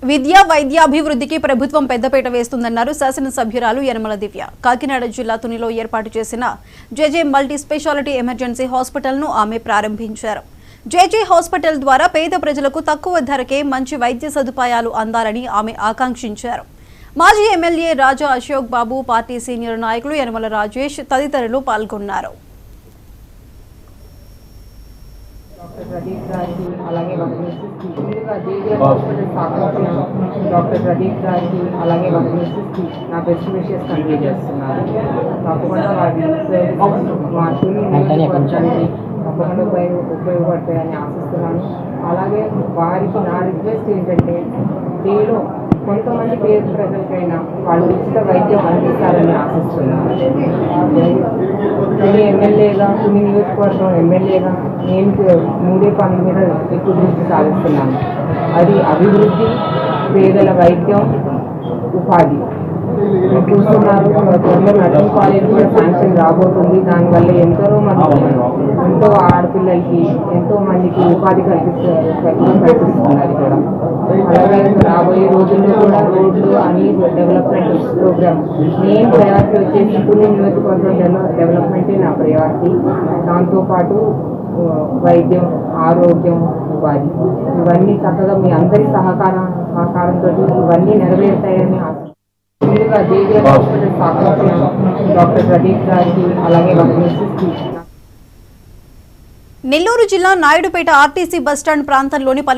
విద్యా వైద్యాభివృద్ధికి ప్రభుత్వం పెద్దపీట వేస్తుందన్నారు శాసనసభ్యురాలు యనమల దివ్య. కాకినాడ జిల్లా తునిలో ఏర్పాటు చేసిన జేజే మల్టీ స్పెషాలిటీ ఎమర్జెన్సీ హాస్పిటల్ను ఆమె ప్రారంభించారు. జేజే హాస్పిటల్ ద్వారా పేద ప్రజలకు తక్కువ ధరకే మంచి వైద్య సదుపాయాలు అందాలని ఆమె ఆకాంక్షించారు. మాజీ ఎమ్మెల్యే రాజా అశోక్ బాబు, పార్టీ సీనియర్ నాయకులు యనమల రాజేష్ తదితరులు పాల్గొన్నారు. ప్రదీప్ గారికి అలాగే ముందుగా జేజే హాస్పిటల్ స్థాపించిన డాక్టర్ ప్రదీప్ గారికి అలాగే వాళ్ళ మిస్సెస్కి నా బెస్ట్ విషెస్ కన్వే చేస్తున్నాను. తప్పకుండా వారి మా తుని నియోజకవర్గానికి తప్పకుండా ఉపయోగపడతాయని ఆశిస్తున్నాను. అలాగే వారికి నా రిక్వెస్ట్ ఏంటంటే డేలో కొంతమంది పేద ప్రజలకైనా వాళ్ళు ఉచిత వైద్యం అందిస్తారని ఆశిస్తున్నాను. తుని ఎమ్మెల్యేగా తుని నియోజకవర్గం ఎమ్మెల్యేగా నేను 3 పనుల మీద ఎక్కువ దృష్టి సాధిస్తున్నాను. అది అభివృద్ధి, పేదల వైద్యం, ఉపాధి. చూస్తున్నారు త్వరలో నర్సింగ్ కాలేజ్ కూడా శాంక్షన్ రాబోతుంది. దానివల్ల ఎంతో ఆడపిల్లలకి ఎంతో మందికి ఉపాధి కల్పిస్తున్నారు కూడా. అలాగే రాబోయే రోజుల్లో కూడా రోడ్లు అని డెవలప్మెంట్ ప్రోగ్రామ్ మెయిన్ ప్రయారిటీ వచ్చేసి తుని నియోజకవర్గం డెవలప్మెంటే నా ప్రయారిటీ. దాంతోపాటు వైద్యం, ఆరోగ్యం, ఉపాధి ఇవన్నీ చక్కగా మీ అందరి సహకారంతో ఇవన్నీ నెరవేరుతాయని ముందుగా జేజే హాస్పిటల్ స్థాపించిన డాక్టర్ ప్రదీప్ గారికి అలాగే వాళ్ళ మిస్సెస్కి. నెల్లూరు జిల్లా నాయుడుపేట ఆర్టీసీ బస్టాండ్ ప్రాంతంలోని